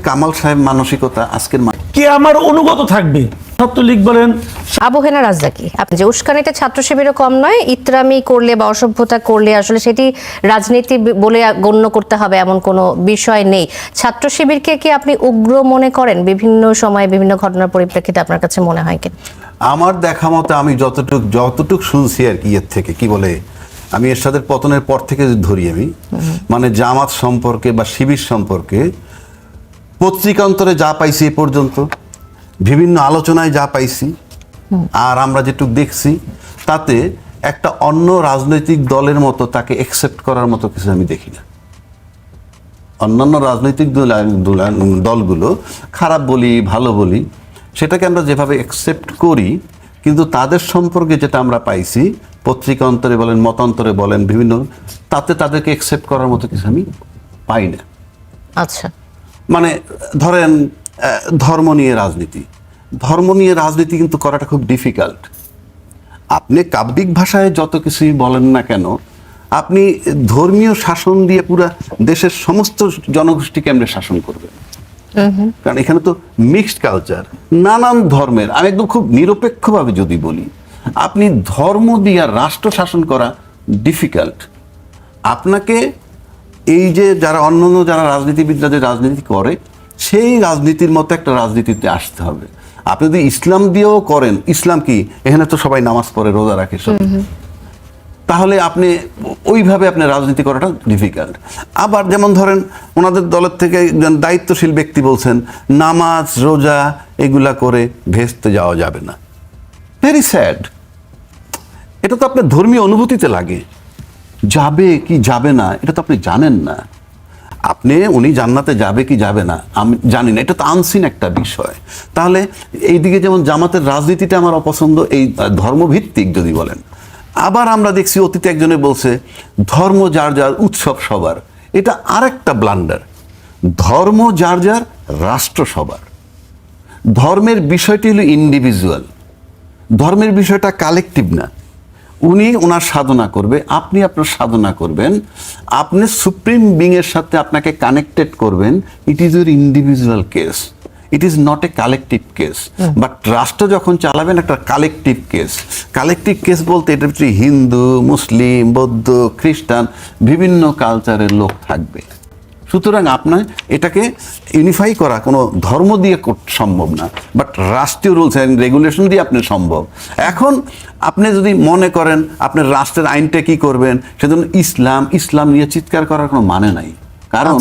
কামাল সাহেব মানসিকতা আজকের কে আমার অনুগত থাকবে? ছাত্রলীগ বলেন, আবু হেনা রাজ্জাকি, আপনি যে উস্কানিটা ছাত্র শিবিরও কম নয়, ইত্রামি করলে বা অসভ্যতা করলে আসলে সেটি রাজনীতি বলে গণ্য করতে হবে এমন কোনো বিষয় নেই। ছাত্র শিবিরকে কি আপনি উগ্র মনে করেন বিভিন্ন সময়ে বিভিন্ন ঘটনার পরিপ্রেক্ষিতে? আপনার কাছে মনে হয় কি? আমার দেখা মতো আমি যতটুক শুনছি আর কি, এর থেকে কি বলে, আমি এরশাদের পতনের পর থেকে ধরি আমি, মানে জামাত সম্পর্কে বা শিবির সম্পর্কে পত্রিকান্তরে যা পাইছি এ পর্যন্ত, বিভিন্ন আলোচনায় যা পাইছি, আর আমরা যেটুক দেখছি, তাতে একটা অন্য রাজনৈতিক দলের মতো তাকে একসেপ্ট করার মতো কিছু আমি দেখি না। অন্যান্য রাজনৈতিক দলগুলো খারাপ বলি ভালো বলি, সেটাকে আমরা যেভাবে একসেপ্ট করি, কিন্তু তাদের সম্পর্কে যেটা আমরা পাইছি পত্রিকান্তরে বলেন, মতান্তরে বলেন, বিভিন্ন, তাতে তাদেরকে একসেপ্ট করার মতো কিছু আমি পাই না। আচ্ছা, মানে ধরেন ধর্ম নিয়ে রাজনীতি কিন্তু করাটা খুব ডিফিকাল্ট। আপনি কাব্যিক ভাষায় যত কিছুই বলেন না কেন, আপনি ধর্মীয় শাসন দিয়ে পুরা দেশের সমস্ত জনগোষ্ঠীকে আমরা শাসন করবেন, কারণ এখানে তো মিক্সড কালচার, নানান ধর্মের। আমি একদম খুব নিরপেক্ষভাবে যদি বলি, আপনি ধর্ম দিয়ে রাষ্ট্র শাসন করা ডিফিকাল্ট। আপনাকে এই যে যারা অন্যান্য যারা রাজনীতিবিদরা যে রাজনীতি করে, সেই রাজনীতির মতো একটা রাজনীতিতে আসতে হবে। আপনি যদি ইসলাম দিয়েও করেন, ইসলাম কি, এখানে তো সবাই নামাজ পড়ে রোজা রাখে সব, তাহলে আপনি ওইভাবে আপনি রাজনীতি করাটা ডিফিকাল্ট। আবার যেমন ধরেন ওনাদের দলের থেকে দায়িত্বশীল ব্যক্তি বলছেন নামাজ রোজা এগুলা করে ভেস্তে যাওয়া যাবে না। Very sad. এটা তো আপনার ধর্মীয় অনুভূতিতে লাগে, যাবে কি যাবে না এটা তো আপনি জানেন না। উনি জান্নাতে যাবে কি যাবে না আমি জানি না, এটা তো আনসিন একটা বিষয়। তাহলে এইদিকে যেমন জামাতের রাজনীতিটা আমার অপছন্দ, এই ধর্মভিত্তিক যদি বলেন। আবার আমরা দেখছি অতীতে একজনে বলছে ধর্ম যার যার, উৎসব সবার। এটা আরেকটা ব্লান্ডার। ধর্ম যার যার, রাষ্ট্র সবার। ধর্মের বিষয়টি হলো ইন্ডিভিজুয়াল, ধর্মের বিষয়টা কালেকটিভ না। উনি ওনার সাধনা করবে, আপনি আপনার সাধনা করবেন, আপনি সুপ্রিম বিংয়ের সাথে আপনাকে কানেক্টেড করবেন। It is your individual case, it is not a collective case. But রাষ্ট্র যখন চালাবেন একটা কালেকটিভ কেস। কালেকটিভ কেস বলতে এটার ভিতরে হিন্দু, মুসলিম, বৌদ্ধ, খ্রিস্টান, বিভিন্ন কালচারের লোক থাকবে। সুতরাং আপনার এটাকে ইউনিফাই করা কোনো ধর্ম দিয়ে সম্ভব না, বাট রাষ্ট্রীয় রুলস অ্যান্ড রেগুলেশন দিয়ে আপনি সম্ভব। এখন আপনি যদি মনে করেন আপনার রাষ্ট্রের আইনটা কি করবেন, সেজন্য ইসলাম নিয়ে চিৎকার করার কোনো মানে নাই। কারণ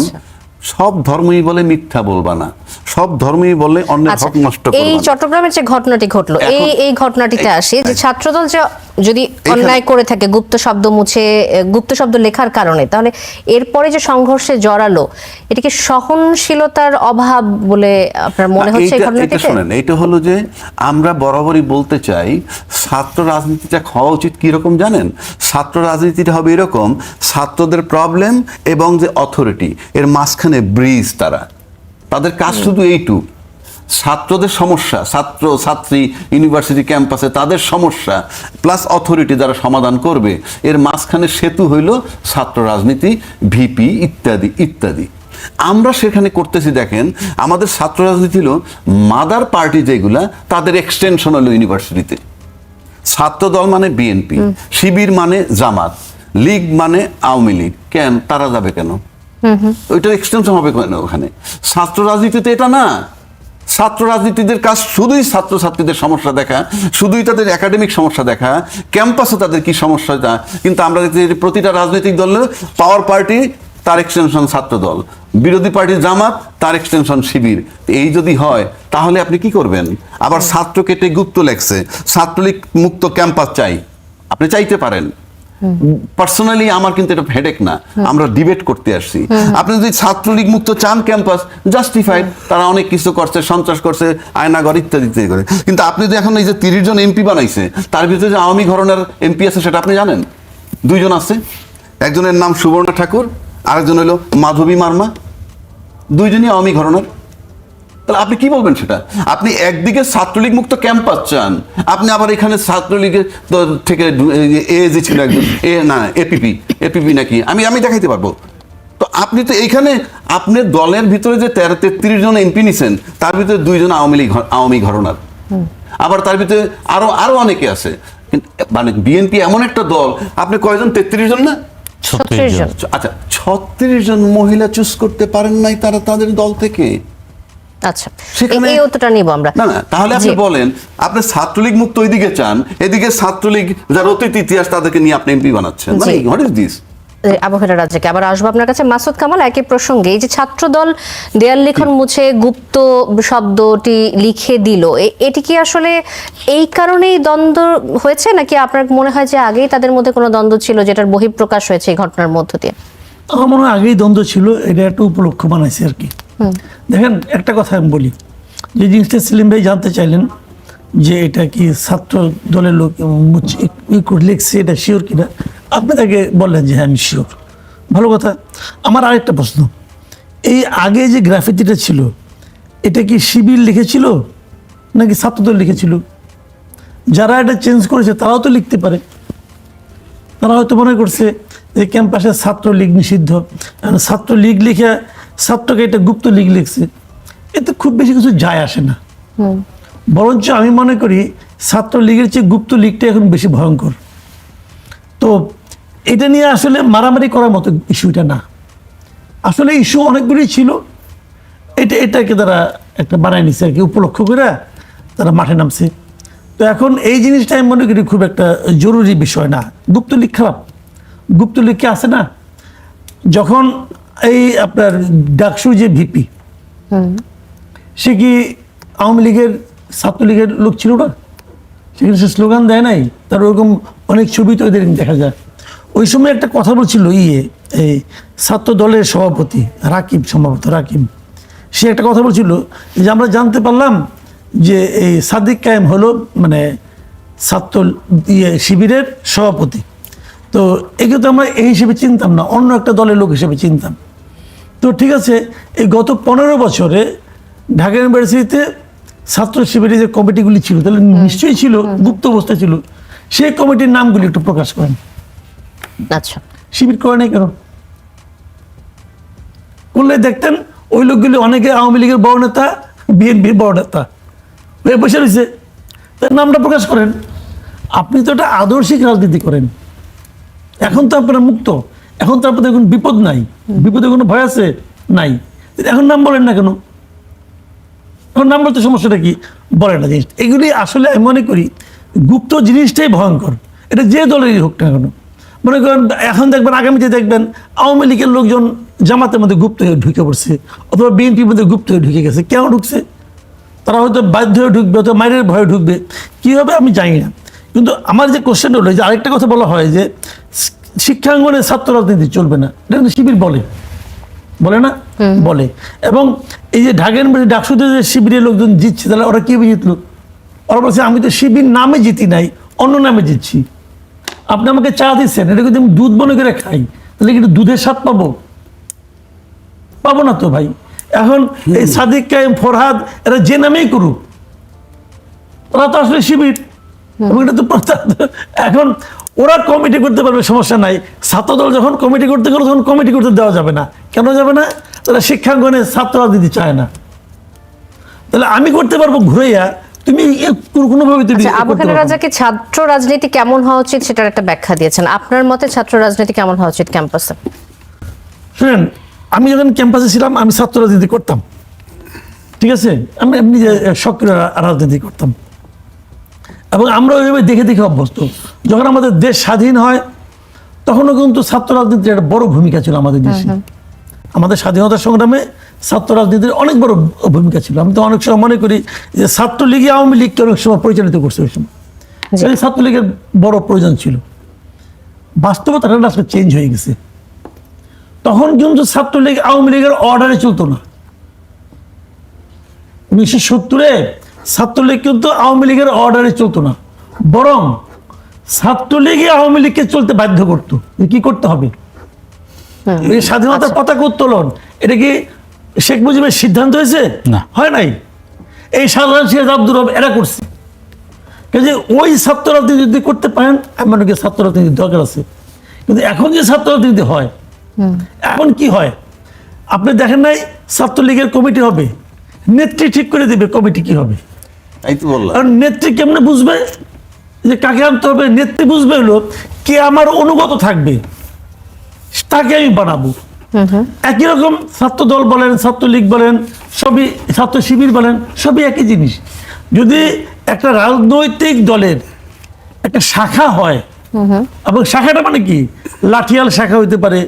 সব ধর্মই বলে মিথ্যা বলবা না, সব ধর্মই বলে অন্যের হক নষ্ট করবা না। এই চট্টগ্রামের যে ঘটনাটি ঘটলো, এই ঘটনাটিতে আসে যে ছাত্রদল যে যদি অন্যায় করে থাকে গুপ্ত শব্দ মুছে, গুপ্ত শব্দ লেখার কারণে, তাহলে এরপরে যে সংঘর্ষে জড়ালো, এটা কি সহনশীলতার অভাব বলে আপনার মনে হচ্ছে এই ঘটনাটিতে? শুনেন, এটা হলো যে আমরা বরাবরই বলতে চাই ছাত্র রাজনীতিটা হওয়া উচিত কিরকম জানেন? ছাত্র রাজনীতিটা হবে এরকম, ছাত্রদের প্রবলেম এবং যে অথরিটি এর মাঝখানে ব্রিজ। তাদের কাজ শুধু এইটুক, ছাত্রদের সমস্যা, ছাত্রী ইউনিভার্সিটি ক্যাম্পাসে তাদের সমস্যা প্লাস অথরিটি যারা সমাধান করবে, এর মাঝখানে সেতু হইল ছাত্র রাজনীতি, ভিপি ইত্যাদি ইত্যাদি। আমরা সেখানে করতেছি। দেখেন আমাদের ছাত্র রাজনীতি হলো মাদার পার্টি যেগুলা, তাদের এক্সটেনশন হলো ইউনিভার্সিটিতে। ছাত্র দল মানে বিএনপি, শিবির মানে জামাত, লীগ মানে আওয়ামী লীগ। কেন তারা যাবে কেন? ওইটার এক্সটেনশন হবে কেন ওখানে? ছাত্র রাজনীতিতে এটা না। ছাত্র রাজনীতিদের কাজ শুধুই ছাত্রছাত্রীদের সমস্যা দেখা, শুধুই তাদের একাডেমিক সমস্যা দেখা, ক্যাম্পাসে তাদের কি সমস্যা। কিন্তু আমরা দেখতে প্রতিটা রাজনৈতিক দলের পাওয়ার পার্টি তার এক্সটেনশন ছাত্র দল, বিরোধী পার্টি জামাত তার এক্সটেনশন শিবির। এই যদি হয় তাহলে আপনি কি করবেন? আবার ছাত্র কেটে গুপ্ত লেখছে, ছাত্রলীগ মুক্ত ক্যাম্পাস চাই, আপনি চাইতে পারেন। পার্সোনালি আমার কিন্তু এটা হেডেক না, আমরা ডিবেট করতে আসছি। আপনি যদি ছাত্রলীগ মুক্ত চান ক্যাম্পাস, জাস্টিফাইড, তারা অনেক কিছু করছে, সন্ত্রাস করছে, আয়নাঘর ইত্যাদি ইত্যাদি করে। কিন্তু আপনি যদি এখন এই যে 30 জন এমপি বানাইছে, তার ভিতরে যে আওয়ামী ঘরানার এমপি আছে সেটা আপনি জানেন? 2 জন আছে, একজনের নাম সুবর্ণা ঠাকুর, আরেকজন হলো মাধবী মার্মা, 2 জনই আওয়ামী ঘরানার। তাহলে আপনি কি বলবেন সেটা? আপনি একদিকে ছাত্রলীগ মুক্ত ক্যাম্পাস চান, আপনি আবার এখানে ছাত্রলীগের থেকে এ যে ছিল একজন এপিপি নাকি, আমি দেখাইতে পারবো। তো আপনি তো এইখানে আপনার দলের ভিতরে যে 33 জন এমপি নিছেন, তার ভিতরে 2 জন আওয়ামী ঘরানার, আবার তার ভিতরে আরো অনেকে আছে। মানে বিএনপি এমন একটা দল, আপনি কয়জন, 33 জন না? 36 জন। আচ্ছা, 36 জন মহিলা চুজ করতে পারেন নাই তারা তাদের দল থেকে। আচ্ছা, এই উত্তরটা নিব আমরা। না না, তাহলে আপনি বলেন, আপনি ছাত্রলীগ মুক্ত ওইদিকে চান, এদিকে ছাত্রলীগ যার অতীত ইতিহাস তাদেরকে নিয়ে আপনি এমপি বানাচ্ছেন, মানে হোয়াট ইজ দিস? আবু হেরা রাজ্জাকে আবার আসবো আপনার কাছে। মাসুদ কামাল, একই প্রসঙ্গে, এই যে ছাত্রদল দেয়াল লিখন মুছে গুপ্ত শব্দটি লিখে দিল, এটি কি আসলে এই কারণেই দ্বন্দ্ব হয়েছে, নাকি আপনার মনে হয় যে আগেই তাদের মধ্যে কোনো দ্বন্দ্ব ছিল যেটার বহিঃপ্রকাশ হয়েছে এই ঘটনার মধ্য দিয়ে? আমার মনে হয় আগেই দ্বন্দ্ব ছিল, এটা একটা উপলক্ষ বানাইছে আর কি। দেখেন, একটা কথা আমি বলি, যে জিনিসটা সেলিম ভাই জানতে চাইলেন যে এটা কি ছাত্র দলের লোক লিখছে, এটা শিওর কিনা, আপনি তাকে বললেন যে হ্যাঁ আমি শিওর, ভালো কথা। আমার আরেকটা প্রশ্ন, এই আগে যে গ্রাফিতিটা ছিল, এটা কি শিবির লিখেছিল নাকি ছাত্রদল লিখেছিল? যারা এটা চেঞ্জ করেছে তারাও তো লিখতে পারে, তারা হয়তো মনে করছে যে ক্যাম্পাসে ছাত্রলীগ নিষিদ্ধ, ছাত্রলীগ লিখে ছাত্রকে এটা গুপ্ত লীগ লিখছে, এতে খুব বেশি কিছু যায় আসে না। বরঞ্চ আমি মনে করি ছাত্রলীগের চেয়ে গুপ্ত লীগটা এখন বেশি ভয়ঙ্কর। তো এটা নিয়ে আসলে মারামারি করার মতো ইস্যুটা না, আসলে ইস্যু অনেকগুলি ছিল, এটাকে তারা একটা বানায় নিচ্ছে আর কি, উপলক্ষ করে তারা মাঠে নামছে। তো এখন এই জিনিসটা আমি মনে করি খুব একটা জরুরি বিষয় না। গুপ্ত লীগ খারাপ? গুপ্ত লীগ কি আছে না? যখন এই আপনার ডাকসুর যে ভিপি, সে কি আওয়ামী লীগের ছাত্রলীগের লোক ছিল না? সেখানে সে স্লোগান দেয় নাই, তার ওরকম অনেক ছবি তো এদের দেখা যায়। ওই সময় একটা কথা বলছিল এই ছাত্র দলের সভাপতি রাকিব, সম্ভবত রাকিব, সে একটা কথা বলছিল যে আমরা জানতে পারলাম যে এই সাদিক কায়েম হলো মানে ছাত্র শিবিরের সভাপতি। তো একে তো আমরা এই হিসেবে চিনতাম না, অন্য একটা দলের লোক হিসেবে চিনতাম। তো ঠিক আছে, এই গত 15 বছরে ঢাকা ইউনিভার্সিটিতে ছাত্র শিবিরের যে কমিটিগুলি ছিল, তাহলে নিশ্চয়ই ছিল, গুপ্ত অবস্থায় ছিল। সেই কমিটির নামগুলি একটু প্রকাশ করেন। আচ্ছা, শিবির করে নাই কেন? করলে দেখতেন ওই লোকগুলি অনেকে আওয়ামী লীগের বড় নেতা, বিএনপির বড় নেতা বসে রয়েছে, তার নামটা প্রকাশ করেন। আপনি তো একটা আদর্শিক রাজনীতি করেন, এখন তো আপনারা মুক্ত, এখন তো আপনাদের কোনো বিপদ নাই, বিপদে কোনো ভয় আছে নাই, এখন নাম বলেন না কেন? এখন নাম বলতে সমস্যাটা কি? বলে না জিনিস। এগুলি আসলে আমি মনে করি গুপ্ত জিনিসটাই ভয়ঙ্কর, এটা যে দলেরই হোক না কেন। মনে করেন এখন দেখবেন, আগামীতে দেখবেন আওয়ামী লীগের লোকজন জামাতের মধ্যে গুপ্ত হয়ে ঢুকে পড়ছে, অথবা বিএনপির মধ্যে গুপ্ত হয়ে ঢুকে গেছে। কেন ঢুকছে? তারা হয়তো বাধ্য হয়ে ঢুকবে, অথবা মায়ের ভয়ে ঢুকবে, কী হবে আমি জানি না। কিন্তু আমার যে কোশ্চেন হলো, যে আরেকটা কথা বলা হয় যে শিক্ষাঙ্গনে ছাত্র রাজনীতি চলবে না, এটা কিন্তু শিবির বলে না, বলে। এবং এই যে ঢাকা ইউনিভার্সিটি ডাকসুতে যে শিবিরের লোকজন জিতছে, তাহলে ওরা কীভাবে জিতলো? ওরা বলছে আমি তো শিবির নামে জিতি নাই, অন্য নামে জিতছি। আপনি আমাকে চা দিচ্ছেন, এটা যদি আমি দুধ মনে করে খাই, তাহলে কিন্তু দুধের স্বাদ পাবো না তো ভাই। এখন এই সাদিক কায়েম, ফরহাদ, এরা যে নামেই করুক, ওরা তো আসলে শিবির। এখন ওরা কমিটি করতে পারবে, সমস্যা নাই। ছাত্রদল যখন কমিটি করতে গেল, তখন কমিটি করতে দেওয়া যাবে না। কেন যাবে না? তারা শিক্ষাঙ্গনে ছাত্র রাজনীতি চায় না। তাহলে আমি করতে পারবো ঘুরাইয়া, তুমি কোনোভাবে আবু হেরা রাজ্জাকে ছাত্র রাজনীতি কেমন হওয়া উচিত সেটার একটা ব্যাখ্যা দিয়েছেন। আপনার মতে ছাত্র রাজনীতি কেমন হওয়া উচিত ক্যাম্পাসে? শুনেন, আমি যখন ক্যাম্পাসে ছিলাম আমি ছাত্র রাজনীতি করতাম, ঠিক আছে? আমি এমনি যে সক্রিয় রাজনীতি করতাম, এবং আমরা ওইভাবে দেখে দেখে অভ্যস্ত। যখন আমাদের দেশ স্বাধীন হয়, তখনও কিন্তু ছাত্র রাজনীতির একটা বড় ভূমিকা ছিল আমাদের দেশে। আমাদের স্বাধীনতা সংগ্রামে ছাত্র রাজনীতির অনেক বড় ভূমিকা ছিল। আমি তো অনেক সময় মনে করি যে ছাত্রলীগই আওয়ামী লীগকে অনেক সময় পরিচালিত করছে। ওই সময় ছাত্রলীগের বড় প্রয়োজন ছিল। বাস্তবতাটা আসলে চেঞ্জ হয়ে গেছে। তখন কিন্তু ছাত্রলীগ আওয়ামী লীগের অর্ডারে চলতো না। 1970-এ ছাত্রলীগ কিন্তু আওয়ামী লীগের অর্ডারে চলতো না, বরং ছাত্রলীগই আওয়ামী লীগকে চলতে বাধ্য করতো। কি করতে হবে? এই স্বাধীনতার পতাকা উত্তোলন, এটা কি শেখ মুজিবের সিদ্ধান্ত হয়েছে? না, হয় নাই। এই সাধারণ সিরাজ আব্দুর রব এরা করছে। যে ওই ছাত্র রাজনীতি যদি করতে পারেন, আমি মনে করি ছাত্র রাজনীতির দরকার আছে। কিন্তু এখন যে ছাত্র রাজনীতি হয়, এখন কি হয়, আপনি দেখেন নাই ছাত্রলীগের কমিটি হবে, নেত্রী ঠিক করে দিবে কমিটি কি হবে। এই তো বললাম। আর নেত্রী কেমনে বুঝবে যে কাকে আনতে হবে? নেত্রী বুঝবে হলো কে আমার অনুগত থাকবে তাকে আমি বানাবো। একই রকম ছাত্র দল বলেন, ছাত্রলীগ বলেন, সবই ছাত্র শিবির বলেন, সবই একই জিনিস। যদি একটা রাজনৈতিক দলের একটা শাখা হয়, এবং শাখাটা মানে কি, লাঠিয়াল শাখা হইতে পারে,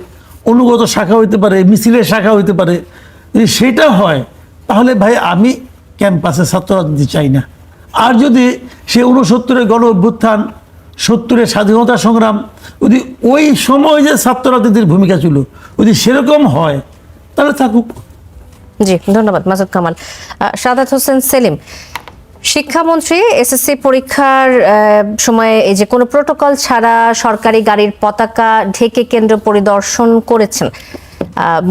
অনুগত শাখা হইতে পারে, মিছিলের শাখা হইতে পারে, যদি সেটা হয় তাহলে ভাই আমি ক্যাম্পাসে ছাত্র রাজনীতি চাই না। আর যদি সে 69-এর গণ অভ্যুত্থান, 70-এর স্বাধীনতা সংগ্রাম, যদি ওই সময় যে ছাত্র রাজনীতির ভূমিকা ছিল যদি সেরকম হয় তাহলে থাকুক। জি, ধন্যবাদ মাসুদ কামাল। সাদাত হোসেন সেলিম, শিক্ষামন্ত্রী এসএসসি পরীক্ষার সময়ে এই যে কোনো প্রোটোকল ছাড়া সরকারি গাড়ির পতাকা ঢেকে কেন্দ্র পরিদর্শন করেছেন।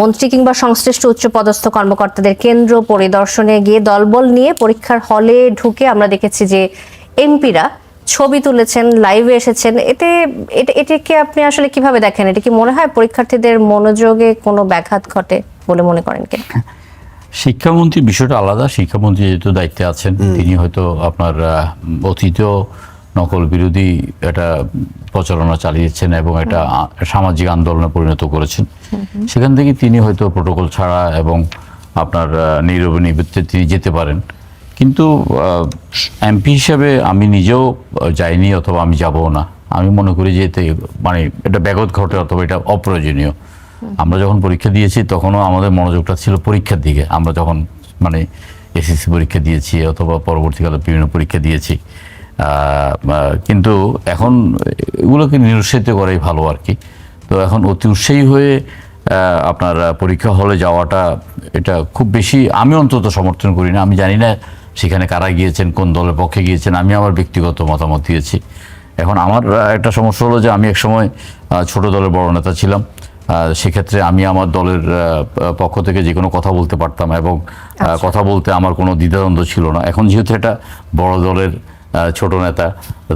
মন্ত্রী কিংবা সংশ্লিষ্ট উচ্চপদস্থ কর্মকর্তাদের কেন্দ্র পরিদর্শনে গিয়ে দলবল নিয়ে পরীক্ষার হলে ঢুকে আমরা দেখেছি যে এমপিরা ছবি তুলেছেন, লাইভে এসেছেন। এটাকে আপনি আসলে কিভাবে দেখেন? এটা কি মনে হয় পরীক্ষার্থীদের মনোযোগে কোনো ব্যাঘাত ঘটে বলে মনে করেন কি? শিক্ষামন্ত্রী বিষয়টা আলাদা। শিক্ষামন্ত্রী যেহেতু দায়িত্বে আছেন, তিনি হয়তো আপনার অতীত নকল বিরোধী একটা প্রচারণা চালিয়েছেন এবং এটা সামাজিক আন্দোলনে পরিণত করেছেন। সেখান থেকে তিনি হয়তো প্রোটোকল ছাড়া এবং আপনার নীরবে নিবৃত্তে তিনি যেতে পারেন। কিন্তু এমপি হিসাবে আমি নিজেও যাইনি অথবা আমি যাবও না। আমি মনে করি যে এতে মানে এটা ব্যাঘাত ঘটে অথবা এটা অপ্রয়োজনীয়। আমরা যখন পরীক্ষা দিয়েছি তখনও আমাদের মনোযোগটা ছিল পরীক্ষার দিকে। আমরা যখন মানে এসএসসি পরীক্ষা দিয়েছি অথবা পরবর্তীকালে বিভিন্ন পরীক্ষা দিয়েছি, কিন্তু এখন এগুলোকে নিরুৎসাহিত করাই ভালো আর কি। তো এখন অতি উৎসাহী হয়ে আপনার পরীক্ষা হলে যাওয়াটা এটা খুব বেশি আমি অন্তত সমর্থন করি না। আমি জানি না সেখানে কারা গিয়েছেন, কোন দলের পক্ষে গিয়েছেন, আমি আমার ব্যক্তিগত মতামত দিয়েছি। এখন আমার একটা সমস্যা হলো যে আমি একসময় ছোট দলের বড় নেতা ছিলাম। সেক্ষেত্রে আমি আমার দলের পক্ষ থেকে যে কোনো কথা বলতে পারতাম এবং কথা বলতে আমার কোনো দ্বিধাদ্বন্দ্ব ছিল না। এখন যেহেতু এটা বড় দলের ছোট নেতা,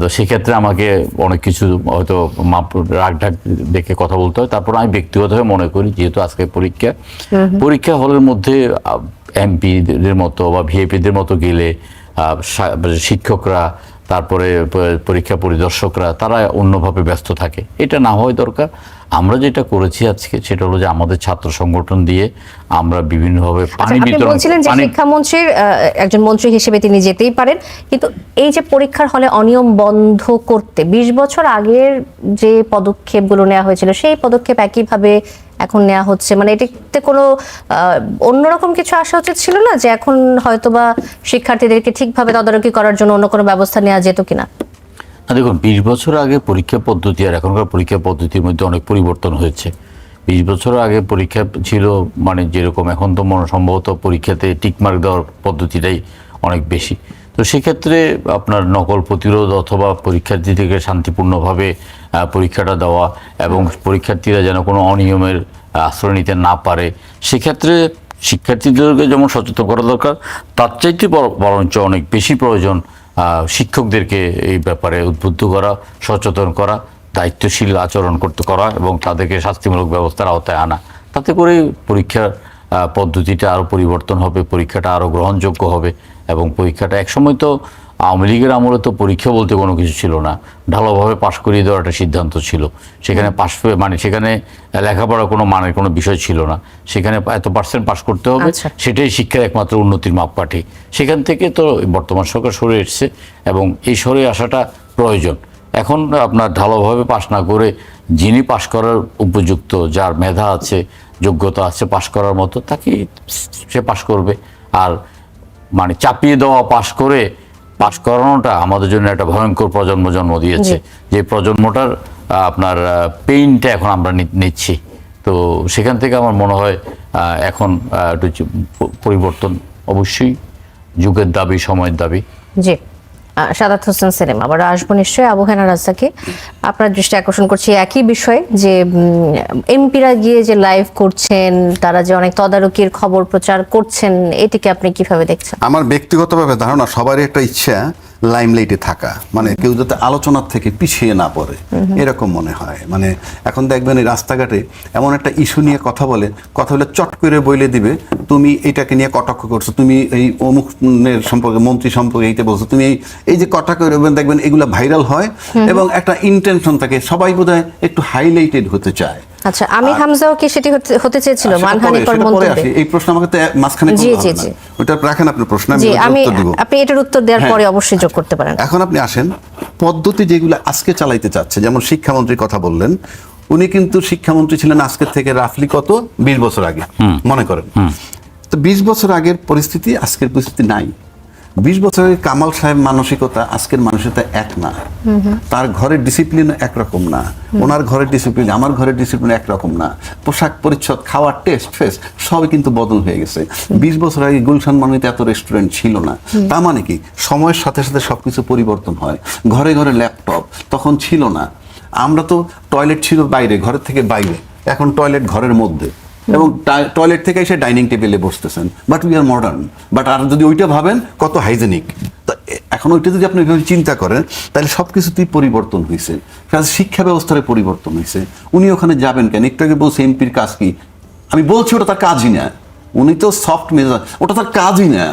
তো সেক্ষেত্রে আমাকে অনেক কিছু হয়তো রাগঢাক দেখে কথা বলতে হয়। তারপর আমি ব্যক্তিগতভাবে মনে করি যেহেতু আজকে পরীক্ষা হলের মধ্যে এমপিদের মতো বা ভিআইপিদের মতো গেলে শিক্ষকরা, তারপরে পরীক্ষা পরিদর্শকরা তারা অন্যভাবে ব্যস্ত থাকে, এটা না হওয়াই দরকার। আমরা যেটা করেছি আজকে সেটা হলো যে আমাদের ছাত্র সংগঠন দিয়ে আমরা বিভিন্নভাবে পানি বিতরণ। বলছিলেন যে শিক্ষামন্ত্রীর একজন মন্ত্রী হিসেবে তিনি যেতেই পারেন, কিন্তু এই যে পরীক্ষার হলে অনিয়ম বন্ধ করতে 20 বছর আগের যে পদক্ষেপগুলো নেওয়া হয়েছিল সেই পদক্ষেপ একইভাবে এখন নেওয়া হচ্ছে, মানে এটাতে কোনো অন্যরকম কিছু আসা উচিত ছিল না যে এখন হয়তোবা শিক্ষার্থীদেরকে ঠিকভাবে তদারকি করার জন্য অন্য কোনো ব্যবস্থা নেওয়া যেত কিনা? দেখুন, 20 বছর আগে পরীক্ষা পদ্ধতি আর এখনকার পরীক্ষা পদ্ধতির মধ্যে অনেক পরিবর্তন হয়েছে। 20 বছর আগে পরীক্ষা ছিল মানে যেরকম, এখন তো সম্ভবত পরীক্ষাতে টিকমার্ক দেওয়ার পদ্ধতিটাই অনেক বেশি। তো সেক্ষেত্রে আপনার নকল প্রতিরোধ অথবা পরীক্ষার্থীদেরকে শান্তিপূর্ণভাবে পরীক্ষাটা দেওয়া এবং পরীক্ষার্থীরা যেন কোনো অনিয়মের আশ্রয় নিতে না পারে, সেক্ষেত্রে শিক্ষার্থীদেরকে যেমন সচেতন করা দরকার, তার চাইতে বরঞ্চ অনেক বেশি প্রয়োজন শিক্ষকদেরকে এই ব্যাপারে উদ্বুদ্ধ করা, সচেতন করা, দায়িত্বশীল আচরণ করা এবং তাদেরকে শাস্তিমূলক ব্যবস্থার আওতায় আনা। তাতে করে পরীক্ষার পদ্ধতিটা আরও পরিবর্তন হবে, পরীক্ষাটা আরও গ্রহণযোগ্য হবে এবং পরীক্ষাটা একসময় তো আওয়ামী লীগের আমলে তো পরীক্ষা বলতে কোনো কিছু ছিল না, ঢালাওভাবে পাশ করিয়ে দেওয়ার একটা সিদ্ধান্ত ছিল। সেখানে সেখানে লেখাপড়া কোনো মানের কোনো বিষয় ছিল না, সেখানে এত পার্সেন্ট পাশ করতে হবে, সেটাই শিক্ষার একমাত্র উন্নতির মাপকাঠি। সেখান থেকে তো বর্তমান সরকার সরে এসছে এবং এই সরে আসাটা প্রয়োজন। এখন আপনার ঢালাওভাবে পাশ না করে যিনি পাশ করার উপযুক্ত, যার মেধা আছে, যোগ্যতা আছে পাশ করার মতো, তাকে সে পাশ করবে। আর মানে চাপিয়ে দেওয়া পাশ করানোটা আমাদের জন্য একটা ভয়ঙ্কর জন্ম দিয়েছে, যে প্রজন্মটার আপনার পেইনটা এখন আমরা নিচ্ছি। তো সেখান থেকে আমার মনে হয় এখন একটু পরিবর্তন অবশ্যই যুগের দাবি, সময়ের দাবি। জি, সাদাত হোসেন সেলিম, আবার আসবো নিশ্চয়ই। আবু হেনা রাজ্জাকি, আপনার দৃষ্টি আকর্ষণ করছি একই বিষয় যে এমপিরা গিয়ে যে লাইভ করছেন, তারা যে অনেক তদারকির খবর প্রচার করছেন, এটিকে আপনি কিভাবে দেখছেন? আমার ব্যক্তিগতভাবে ধারণা সবারই একটা ইচ্ছা লাইমলাইটে থাকা, মানে কেউ যাতে আলোচনার থেকে পিছিয়ে না পড়ে, এরকম মনে হয়। মানে এখন দেখবেন এই রাস্তাঘাটে এমন একটা ইস্যু নিয়ে কথা বলে চট করে বলে দিবে, তুমি এটাকে নিয়ে কটাক্ষ করছো, তুমি এই অমুকের সম্পর্কে, মন্ত্রী সম্পর্কে এইটা বলছো, তুমি এই যে কটাক্ষ করবেন, দেখবেন এগুলো ভাইরাল হয় এবং একটা ইন্টেনশন থাকে, সবাই বোধহয় একটু হাইলাইটেড হতে চায়। আচ্ছা, আমির হামজাও কি সেটি হতে চেয়েছিল মানহানিকর মন্তব্যে? এই প্রশ্ন আমাকে তো মাঝখানে জি, করতে জি, হবে জি। না, ওটা রাখেন আপনার প্রশ্ন, জি, আমি উত্তর দেব। আপনি এটার উত্তর দেওয়ার পরে অবশ্যই যোগ করতে পারেন। এখন আপনি আসেন পদ্ধতি যেগুলো আজকে চালাইতে চাচ্ছে, যেমন শিক্ষামন্ত্রীর কথা বললেন, উনি কিন্তু শিক্ষামন্ত্রী ছিলেন আজকের থেকে রাফলি কত 20 বছর আগে, মনে করেন। তো 20 বছর আগের পরিস্থিতি আজকের পরিস্থিতি নাই। 20 বছরের কামাল সাহেব মানসিকতা আজকের মানসিকতা এক না। তার ঘরের ডিসিপ্লিন একরকম না, ওনার ঘরের ডিসিপ্লিন আমার ঘরের ডিসিপ্লিন একরকম না, পোশাক পরিচ্ছদ, খাওয়ার টেস্ট ফেস সবই কিন্তু বদল হয়ে গেছে। 20 বছর আগে গুলশান মানিতে এত রেস্টুরেন্ট ছিল না। তা মানে কি সময়ের সাথে সাথে সবকিছু পরিবর্তন হয়। ঘরে ঘরে ল্যাপটপ তখন ছিল না। আমরা তো টয়লেট ছিল বাইরে, ঘরের থেকে বাইরে, এখন টয়লেট ঘরের মধ্যে, এবং টয়লেট থেকে এসে ডাইনিং টেবিলে বসতেছেন। But we are modern. But আর যদি ওইটা ভাবেন কত হাইজেনিক, তো এখন ওইটা যদি আপনি চিন্তা করেন তাহলে সব কিছুতেই পরিবর্তন হয়েছে। শিক্ষা ব্যবস্থার পরিবর্তন হয়েছে। উনি ওখানে যাবেন কেন? একটু আগে বলছে এমপির কাজ কি, আমি বলছি ওটা তার কাজই না। উনি তো সফট মেজাজ, ওটা তার কাজই না,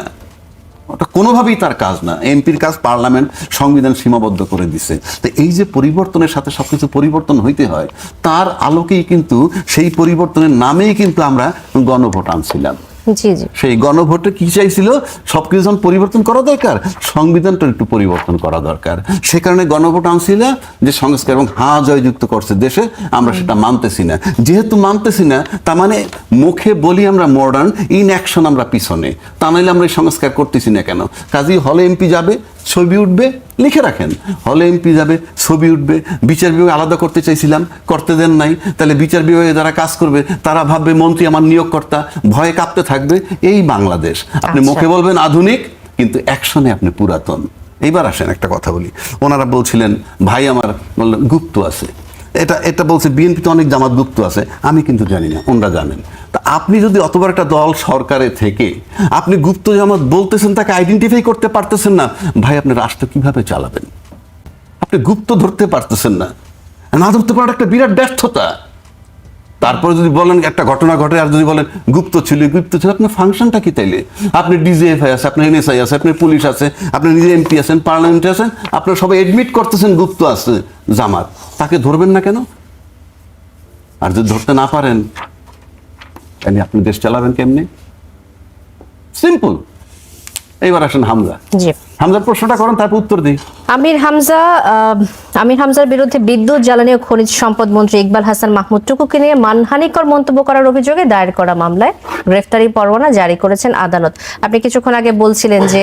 ওটা কোনোভাবেই তার কাজ না। এমপির কাজ পার্লামেন্ট, সংবিধান সীমাবদ্ধ করে দিছে। তো এই যে পরিবর্তনের সাথে সবকিছু পরিবর্তন হইতে হয়, তার আলোকেই কিন্তু, সেই পরিবর্তনের নামেই কিন্তু আমরা গণভোট আনছিলাম। জি, জি। সেই গণভোটে কি চাইছিল? সবকিছু যখন পরিবর্তন করা দরকার, সংবিধানটা একটু পরিবর্তন করা দরকার। সে কারণে গণভোট আনছিল যে সংস্কার, এবং জয়যুক্ত করছে দেশে। আমরা সেটা মানতেছি না। যেহেতু মানতেছি না, তার মানে মুখে বলি আমরা মডার্ন, ইন অ্যাকশন আমরা পিছনে। তা নাহলে আমরা এই সংস্কার করতেছি না কেন? কাজেই হলে এমপি যাবে, ছবি উঠবে, লিখে রাখেন, হলে এমপি যাবে, ছবি উঠবে। বিচার বিভাগ আলাদা করতে চাইছিলাম, করতে দেন নাই। তাহলে বিচার বিভাগে যারা কাজ করবে তারা ভাববে মন্ত্রী আমার নিয়োগকর্তা, ভয়ে কাঁপতে থাকবে। এই বাংলাদেশ। আপনি মুখে বলবেন আধুনিক, কিন্তু অ্যাকশনে আপনি পুরাতন। এইবার আসেন একটা কথা বলি। ওনারা বলছিলেন ভাই আমার বললেন গুপ্ত আছে, এটা বলছে বিএনপিতে অনেক জামাত গুপ্ত আছে। আমি কিন্তু জানি না, ওনারা জানেন। তা আপনি যদি অতবার একটা দল সরকারে থেকে আপনি গুপ্ত জামাত বলতেছেন, তাকে আইডেন্টিফাই করতে পারতেছেন না, ভাই আপনি রাষ্ট্র কিভাবে চালাবেন? আপনি গুপ্ত ধরতে পারতেছেন না, না ধরতে পারার একটা বিরাট ব্যর্থতা। তারপরে যদি বলেন একটা ঘটনা ঘটে, আর যদি বলেন গুপ্ত ছিল, আপনার ফাংশনটা কি তাইলে? আপনি ডিজিএফআই আছে, আপনার এনএসআই আছে, আপনার পুলিশ আছে, আপনি নিজে এমপি আছেন, পার্লামেন্টে আছেন, আপনার সবাই এডমিট করতেছেন গুপ্ত আছে জামাত, তাকে ধরবেন না কেন? আর যদি ধরতে না পারেন তাহলে আপনি দেশ চালাবেন কেমনে? সিম্পল। এইবার আসেন হামজা। জি, হামজার প্রশ্নটা করেন, তারপর উত্তর দিই। আমির হামজার বিরুদ্ধে বিদ্যুৎ, জ্বালানি ও খনিজ সম্পদ মন্ত্রী ইকবাল হাসান মাহমুদ টুকুকে নিয়ে মানহানিকর মন্তব্য করার অভিযোগে দায়ের করা মামলায় গ্রেফতারি পরোয়ানা জারি করেছেন আদালত। আপনি কিছুক্ষণ আগে বলছিলেন যে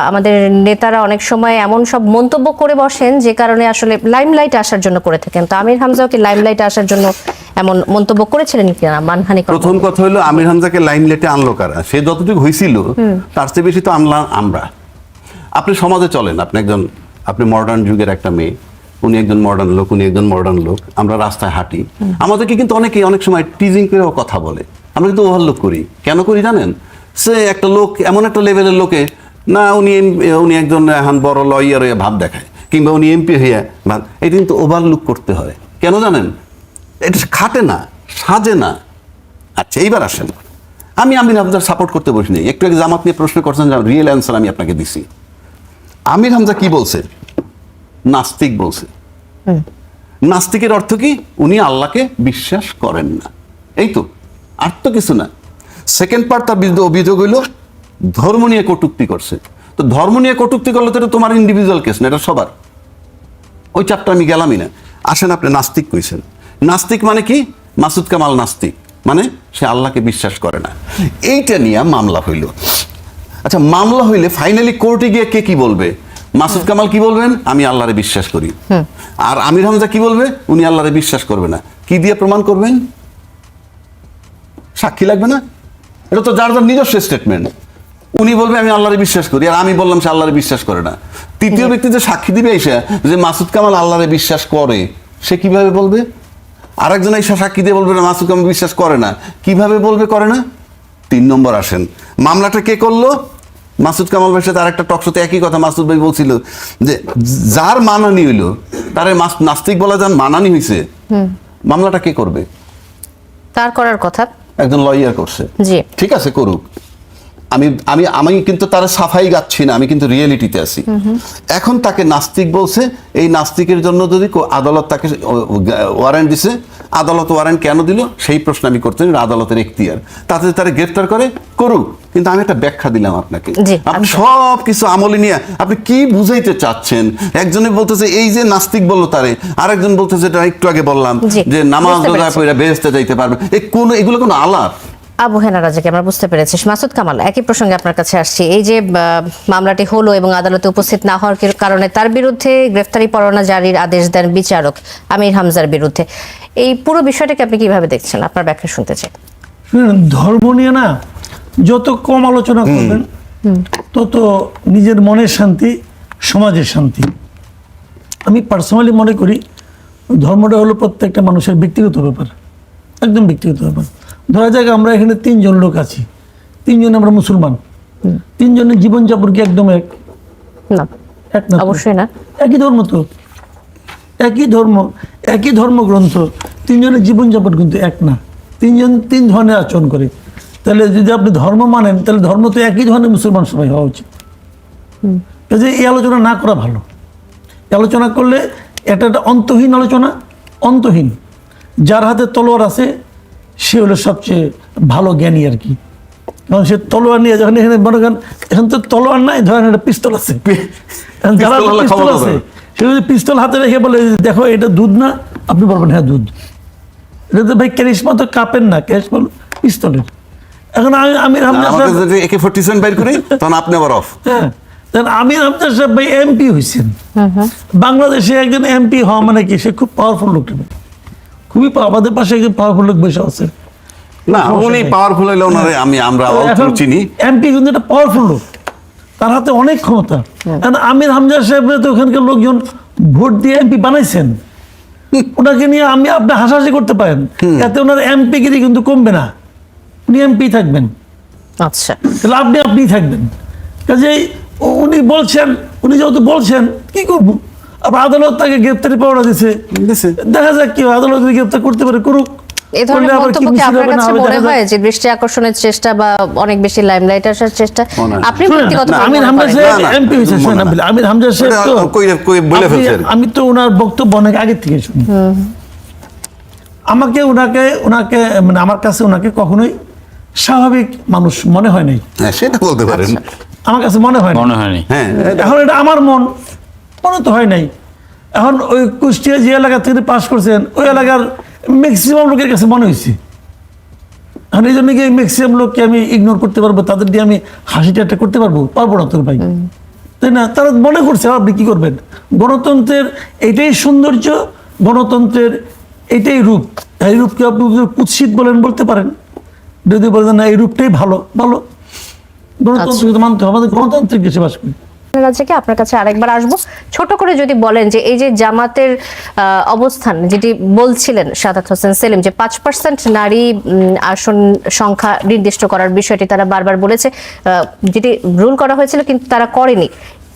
আমাদের নেতারা অনেক সময় এমন সব মন্তব্য করে বসেন যে কারণে আসলে লাইমলাইট আসার জন্য করে থাকেন। তো আমির হামজাও কি লাইমলাইট আসার জন্য এমন মন্তব্য করেছিলেন কিনা মানহানিকর? প্রথম কথা হলো আমির হামজাকে লাইমলাইটে আনলো কারা? সে যতটুকু হয়েছিল তার চেয়ে বেশি তো আনলাম আমরা। আপনি সমাজে চলেন, আপনি মডার্ন যুগের একটা মেয়ে, উনি একজন মডার্ন লোক, উনি একজন মডার্ন লোক। আমরা রাস্তায় হাঁটি, আমাদেরকে কিন্তু অনেক সময় টিজিং করেও কথা বলে। আমরা কিন্তু ওভারলোক করি। কেন করি জানেন? সে একটা লোক এমন একটা লেভেলের লোকে না, উনি একজন এখন বড় লয়ার হয়ে ভাব দেখায়, কিংবা উনি এমপি হয়ে ভাব, এটা কিন্তু ওভারলুক করতে হয়। কেন জানেন? এটা খাটে না, সাজে না। আচ্ছা, এইবার আসেন, আমি আমির হামজার সাপোর্ট করতে বসিনি। একটু আগে জামাত নিয়ে প্রশ্ন করছেন, রিয়েল অ্যান্সার আমি আপনাকে দিছি। আমির হামজা কি বলছে? নাস্তিক বলছে। নাস্তিকের অর্থ কি? উনি আল্লাহকে বিশ্বাস করেন না, এই তো, আর তো কিছু না। সেকেন্ড পার্ট, তার বিরুদ্ধে অভিযোগ হইল ধর্ম নিয়ে কটূক্তি করছে। তো ধর্ম নিয়ে কটূক্তি করলে তো এটা তোমার ইন্ডিভিজুয়াল কেস না, এটা সবার। ওই চাপটা আমি গেলামই না। আসেন, আপনি নাস্তিক কইছেন। নাস্তিক মানে কি? মাসুদ কামাল নাস্তিক, মানে সে আল্লাহকে বিশ্বাস করে না। এইটা নিয়ে মামলা হইল। আচ্ছা, মামলা হইলে ফাইনালি কোর্টে গিয়ে কে কি বলবে? মাসুদ কামাল কি বলবেন? আমি আল্লাহরে বিশ্বাস করি। আর আমির হামজা কি বলবে? উনি আল্লাহরে বিশ্বাস করবে না। কি দিয়ে প্রমাণ করবেন? সাক্ষী লাগবে না? এটা তো যার যার নিজস্ব স্টেটমেন্ট। উনি বলবে আমি আল্লাহরে বিশ্বাস করি, আর আমি বললাম সে আল্লাহরে বিশ্বাস করে না। তৃতীয় ব্যক্তি যে সাক্ষী দিবে এসে যে মাসুদ কামাল আল্লাহরে বিশ্বাস করে, সে কিভাবে বলবে? আরেকজন এসে সাক্ষী দিয়ে বলবে না মাসুদ কামাল বিশ্বাস করে না, কিভাবে বলবে করে না? 3 নম্বর আসেন, মামলাটা কে করলো? মাসুদ কামাল ভাইয়ের সাথে আরেকটা টকশোতে একই কথা মাসুদ ভাই বলছিল যে যার মানানি হইলো তারে নাস্তিক বলা যান মানানি হইছে, মামলাটা কে করবে? তার করার কথা একজন লয়ার করছে, জি ঠিক আছে করুক। আমি আমি আমি কিন্তু তার সাফাই গাচ্ছি না, আমি কিন্তু রিয়েলিটিতে আছি। এখন তাকে নাস্তিক বলছে, এই নাস্তিকের জন্য যদি আদালত তাকে ওয়ারেন্ট দিছে, আদালত ওয়ারেন্ট কেন দিল সেই প্রশ্ন আমি করতে চাই, আদালতের এখতিয়ার, তাতে তারা গ্রেফতার করে করুক। কিন্তু আমি একটা ব্যাখ্যা দিলাম আপনাকে, জি, আপনি সব কিছু আমলে নিয়ে আপনি কি বুঝাইতে চাচ্ছেন? একজনে বলতেছে এই যে নাস্তিক বললো তারে, আরেকজন বলতেছে এটা একটু আগে বললাম জি, যে নামাজ বুঝতে রোজা পেরেছি। পড়ে বেহেশতে যাইতে পারবে, এগুলো কোনো আলাপ? আবু হেনা রাজাকে আমরা বুঝতে পেরেছি। মাসুদ কামাল, একই প্রসঙ্গে আপনার কাছে আসছি। এই যে মামলাটি হলো এবং আদালতে উপস্থিত না হওয়ার কারণে তার বিরুদ্ধে গ্রেফতারি পরোয়ানা জারির আদেশ দেন বিচারক আমির হামজার বিরুদ্ধে, এই পুরো বিষয়টাকে আপনি কিভাবে দেখছেন? আপনার ব্যাখ্যা শুনতে চাই। শুনুন, ধর্ম নিয়ে না যত কম আলোচনা করবেন তত নিজের মনের শান্তি, সমাজের শান্তি। আমি পার্সোনালি মনে করি ধর্মটা হলো প্রত্যেকটা মানুষের ব্যক্তিগত ব্যাপার, একদম ব্যক্তিগত ব্যাপার। ধরা যাক আমরা এখানে 3 জন লোক আছি, 3 জন আমরা মুসলমান, 3 জনের জীবনযাপন কি একদম এক? না, এক না তো। অবশ্যই না। একই ধর্ম তো, একই ধর্ম, একই ধর্মগ্রন্থ, 3 জনের জীবনযাপন কিন্তু এক না। 3 জন 3 ধরনের আচরণ করে। তাহলে যদি আপনি ধর্ম মানেন তাহলে ধর্ম তো একই ধরনের মুসলমান সবাই হওয়া উচিত। কাজে এই আলোচনা না করা ভালো। এই আলোচনা করলে এটা একটা অন্তহীন আলোচনা, অন্তহীন। যার হাতে তলোয়ার আছে সে হলো সবচেয়ে ভালো জ্ঞানী আর কি। কারণ সে তলোয়ার নিয়ে যখন এখানে মনে করেন এখন তো তলোয়ার নাই, ধরেন একটা পিস্তল আছে, যারা পিস্তল হলে পিস্তল ক্ষমতা আছে ধরে। সে যদি পিস্তল হাতে রেখে বলে যে, দেখো এটা দুধ না, আপনি বলবেন হ্যাঁ দুধ। এটা তো ভাই ক্যারিশমা তো কাপের না, ক্যারিশমা পিস্তলের। এখন আমি আমাকে যদি AK-47 বাইর করি তখন আপনি আবার অফ। হ্যাঁ, আমির হামজা সাহেব ভাই এমপি হয়েছেন বাংলাদেশে। একজন এমপি হওয়া মানে কি, সে খুব পাওয়ারফুল লোক, খুবই আমাদের পাশে একজন পাওয়ারফুল লোক বসে আছে। না উনি পাওয়ারফুল হইলে ওনারে আমরা অল্প চিনি। এমপি কিন্তু একটা পাওয়ারফুল লোক, তার হাতে অনেক ক্ষমতা। কারণ আমির হামজা সাহেব তো ওখানকার লোকজন ভোট দিয়ে এমপি বানাইছেন, ওনাকে নিয়ে আপনি হাসাহাসি করতে পারেন, এতে ওনার এমপি গিরি কিন্তু কমবে না, উনি এমপি থাকবেন। আচ্ছা, তাহলে আপনি থাকবেন। কাজেই উনি বলছেন, উনি যেহেতু বলছেন কি করবো, আবার আদালত তাকে গ্রেপ্তারি পরোয়ানা দিছে, দেখা যাক কি হয়, আদালত যদি গ্রেপ্তার করতে পারে করুক। এই ধরনের করলে আবার কি মন্তব্য কি মিছিল আপনার হবে না কাছে হবে মনে দেখা যাক। হয় যে দৃষ্টি আকর্ষণের চেষ্টা বা অনেক বেশি লাইমলাইট আসার চেষ্টা? মনে হয়। আপনি শুনুন, ব্যক্তিগত না, আমির হামজা সাহেব এমপি হয়েছে, শুনুন, আমির হামজা সাহেব তো বলে ফেলছে আর কি। আমি তো ওনার বক্তব্য অনেক আগে থেকে শুনি। আমাকে ওনাকে মানে আমার কাছে ওনাকে কখনোই স্বাভাবিক মানুষ মনে হয় নাই, হ্যাঁ সেটা বলতে পারেন। আমার কাছে মনে হয় না। মনে হয়নি। হ্যাঁ এখন এটা আমার মনে তো হয় নাই। এখন ওই কুষ্টিয়া যে এলাকা থেকে পাস করছেন ওই এলাকার ম্যাক্সিমাম লোকের কাছে মনে হয়েছে। এখন এই জন্য কি ম্যাক্সিমাম লোককে আমি ইগনোর করতে পারবো, তাদের দিয়ে আমি হাসি ঠাট্টা করতে পারবো না তোর ভাই, তাই না? তারা মনে করছে, আপনি কি করবেন? গণতন্ত্রের এইটাই সৌন্দর্য, গণতন্ত্রের এইটাই রূপ। এই রূপকে আপনি কুৎসিত বলতে পারেন, যদি বলেন না এই রূপটাই ভালো, গণতন্ত্র কিন্তু মানতে হবে, আমাদের গণতান্ত্রিক দেশে বাস করি। রাজ্যকে আপনার কাছে আরেকবার আসবো, ছোট করে যদি বলেন যে এই যে জামাতের অবস্থান যেটি বলছিলেন সাদাত হোসেন সেলিম, যে 5% নারী আসন সংখ্যা নির্দিষ্ট করার বিষয়টি তারা বারবার বলেছে, যেটি রুল করা হয়েছিল কিন্তু তারা করেনি।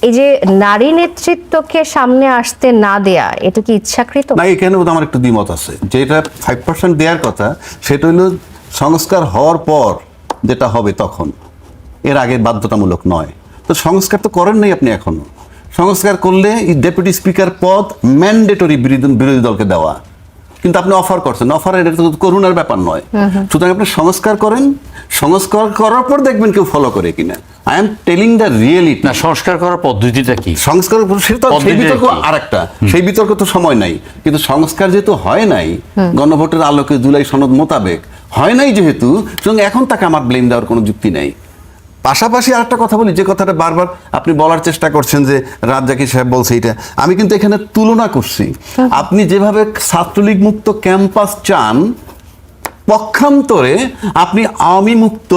এই যে নারী নেতৃত্বকে সামনে আসতে না দেয়া, এটা কি ইচ্ছাকৃত? না, এখানে বোধহয় আমার একটু দ্বিমত আছে। যেটা 5% দেওয়ার কথা সেটা হলো সংস্কার হওয়ার পর যেটা হবে তখন, এর আগে বাধ্যতামূলক নয়। তো সংস্কার তো করেন নাই আপনি এখনো। সংস্কার করলে ডেপুটি স্পিকার পদ ম্যান্ডেটরি বিরোধী দলকে দেওয়া, কিন্তু আপনি অফার করছেন, অফারের এটা তো করুণার ব্যাপার নয়। সুতরাং আপনি সংস্কার করেন, সংস্কার করার পর দেখবেন কেউ ফলো করে কিনা। I am telling the reality. না, সংস্কার করার পদ্ধতিটা কি? সংস্কার সেটা তো সেই বিতর্ক আরেকটা, সেই বিতর্ক তো সময় নাই। কিন্তু সংস্কার যেহেতু হয় নাই গণভোটের আলোকে জুলাই সনদ মোতাবেক হয় নাই যেহেতু, সুতরাং এখন তাকে আমার ব্লেম দেওয়ার কোনো যুক্তি নাই। পাশাপাশি আরেকটা কথা বলি, যে কথাটা বারবার আপনি বলার চেষ্টা করছেন যে রাজ্জাকি সাহেব বলছে এটা, আমি কিন্তু এখানে তুলনা করছি। আপনি যেভাবে ছাত্রলীগ মুক্ত ক্যাম্পাস চান, পক্ষান্তরে আপনি আওয়ামী মুক্ত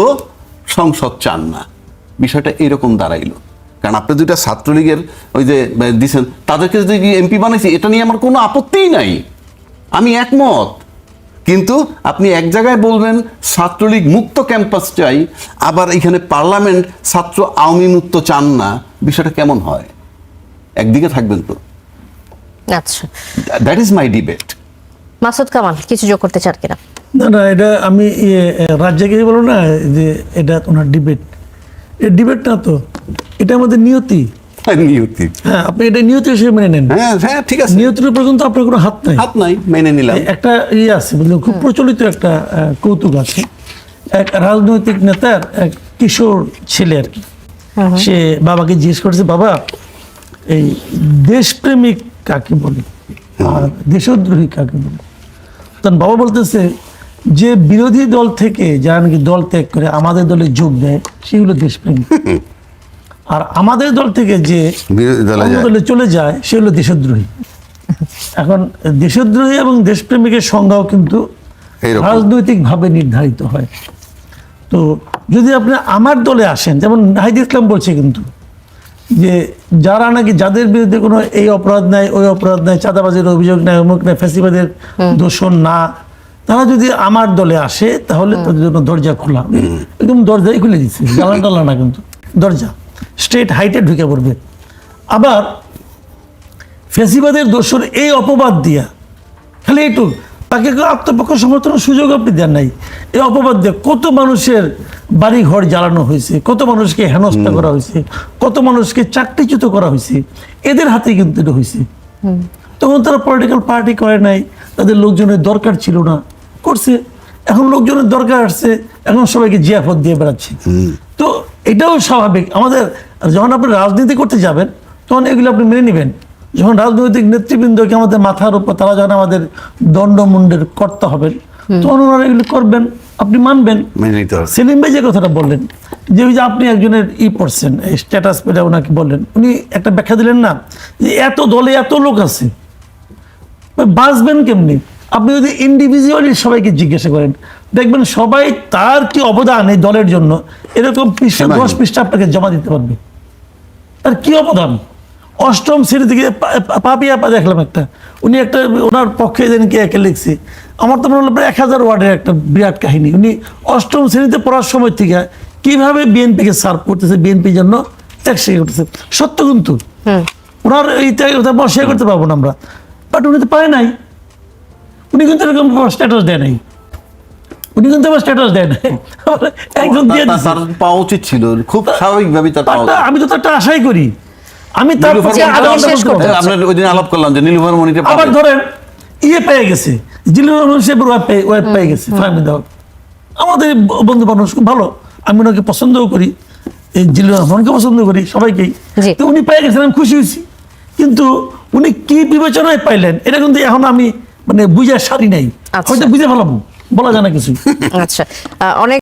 সংসদ চান না। বিষয়টা এরকম দাঁড়াইলো। কারণ আপনি দুইটা ছাত্রলীগের ওই যে দিচ্ছেন, তাদেরকে যদি এমপি বানাইছি এটা নিয়ে আমার কোনো আপত্তিই নাই, আমি একমত। কিন্তু আপনি এক জায়গায় বলবেন ছাত্রলীগ মুক্ত ক্যাম্পাস চাই, আবার এখানে পার্লামেন্ট ছাত্র আওয়ামী মুক্ত চান না, বিষয়টা কেমন হয়? একদিকে থাকবেন তো। আচ্ছা, that is my debate. Masud Kamal কিছু যোগ করতে চান কিনা? না না, এটা আমি রাজ্জাকে বলো না যে এটা ওনার ডিবেট, এই ডিবেট না তো, এটা আমাদের নিয়তি। নিয়তি, হ্যাঁ, আপনি এটা নিয়তি হিসেবে মেনে নেন। হ্যাঁ হ্যাঁ ঠিক আছে, নিয়তির উপর কিন্তু আপনার কোনো হাত নাই। হাত নাই, মেনে নিলাম। একটা আছে বুঝলেন, খুব প্রচলিত একটা কৌতুক আছে। এক রাজনৈতিক নেতার এক কিশোর ছেলে আর কি, সে বাবাকে জিজ্ঞেস করেছে, বাবা এই দেশপ্রেমিক কাকে বলে আর দেশদ্রোহী কাকে বলে? তখন বাবা বলতেছে, যে বিরোধী দল থেকে যারা নাকি দল ত্যাগ করে আমাদের দলে যোগ দেয় সেগুলো দেশপ্রেমিক, আর আমাদের দল থেকে যে বিরোধী দলে অন্য যায়। দলে চলে যায় সেগুলো দেশদ্রোহী। এখন দেশদ্রোহী এবং দেশপ্রেমিকের সংজ্ঞাও কিন্তু এইরকম। রাজনৈতিকভাবে নির্ধারিত হয়। তো যদি আপনি আমার দলে আসেন, যেমন নাহিদ ইসলাম বলছে কিন্তু যে যারা নাকি যাদের বিরুদ্ধে কোনো এই অপরাধ নাই, ওই অপরাধ নাই, চাঁদাবাজির অভিযোগ নাই, অমুক নাই, ফ্যাসিবাদের দোষণ না, তারা যদি আমার দলে আসে তাহলে তাদের জন্য দরজা খোলা, একদম দরজাই খুলে দিচ্ছে, জ্বালা টালা না, কিন্তু দরজা স্ট্রেট হাইটে ঢুকে পড়বে। আবার ফ্যাসিবাদের দোষর এই অপবাদ দিয়া খালি একটু তাকে কেউ আত্মপক্ষ সমর্থনের সুযোগ আপনি দেন নাই, এই অপবাদ দিয়ে কত মানুষের বাড়ি ঘর জ্বালানো হয়েছে, কত মানুষকে হেনস্থা করা হয়েছে, কত মানুষকে চাকরিচ্যুত করা হয়েছে, এদের হাতে কিন্তু এটা হয়েছে। তখন তারা পলিটিক্যাল পার্টি করে নাই, তাদের লোকজনের দরকার ছিল না, করছে। এখন লোকজনের দরকার আসছে, এখন সবাইকে জিয়াফত দিয়ে বেড়াচ্ছে। তো এটাও স্বাভাবিক আমাদের। আর যখন আপনি রাজনীতি করতে যাবেন তখন এগুলো আপনি মেনে নেবেন। যখন রাজনৈতিক নেতৃবৃন্দকে আমাদের মাথার উপর, তারা যখন আমাদের দণ্ডমুণ্ডের কর্তা হবেন, তখন ওনারা এগুলো করবেন, আপনি মানবেন। মেনে নিতে হবে। সেলিম ভাই যে কথাটা বললেন, যে ওই যে আপনি একজনের পড়ছেন, স্ট্যাটাস পেলে ওনাকে বললেন, উনি একটা ব্যাখ্যা দিলেন না যে এত দলে এত লোক আছে, বাঁচবেন কেমনি? আপনি যদি ইন্ডিভিজুয়ালি সবাইকে জিজ্ঞাসা করেন, দেখবেন সবাই তার কি অবদান এই দলের জন্য এরকম পৃষ্ঠা 10 পৃষ্ঠা আপনাকে জমা দিতে পারবে। তার কি অবদান? অষ্টম শ্রেণী থেকে পাপিয়া দেখলাম একটা, উনি একটা ওনার পক্ষে যেদিনকে একে লিখছে, আমার তো মনে হলো প্রায় 1000 ওয়ার্ডের একটা বিরাট কাহিনী। উনি অষ্টম শ্রেণীতে পড়ার সময় থেকে কিভাবে বিএনপিকে সার্ভ করতেছে, বিএনপির জন্য ত্যাগ স্বীকার করতেছে, সত্য কিন্তু ওনার এই শেয়ার করতে পারবো না আমরা, বাট উনি তো পারে নাই। উনি কিন্তু এরকম স্ট্যাটাস দেয় নাই, উনি কিন্তু আমার স্ট্যাটাস দেয় নাই, একজন দিয়ে দিছে। তার পাওয়া উচিত ছিল, খুব স্বাভাবিকভাবে তার পাওয়া উচিত। আমি তো তারটা আশাই করি। আমি তার নীলুফার প্রতি আধা ঘন্টা শেষ বলতে করতে পারবো। আমরা ওই দিন আলাপ করলাম যে নীলুফার মনিটা আবার ধরেন পেয়ে গেছে, জিল্লুর রহমান সাহেবের ওয়েব পেয়ে গেছে, ফাহমিদ হক আমাদের বন্ধু বান্ধব খুব ভালো, আমি ওনাকে পছন্দও করি, এই জিল্লুর রহমানকে পছন্দ করি, সবাইকেই। জি। তো উনি পেয়ে গেছেন, আমি খুশি হয়েছি, কিন্তু উনি কি বিবেচনায় পাইলেন এটা কিন্তু এখন আমি মানে বুঝে সারি নাই, আচ্ছা। হয়তো বুঝে ফেলাম, বলা যায় না কিছু। আচ্ছা, অনেক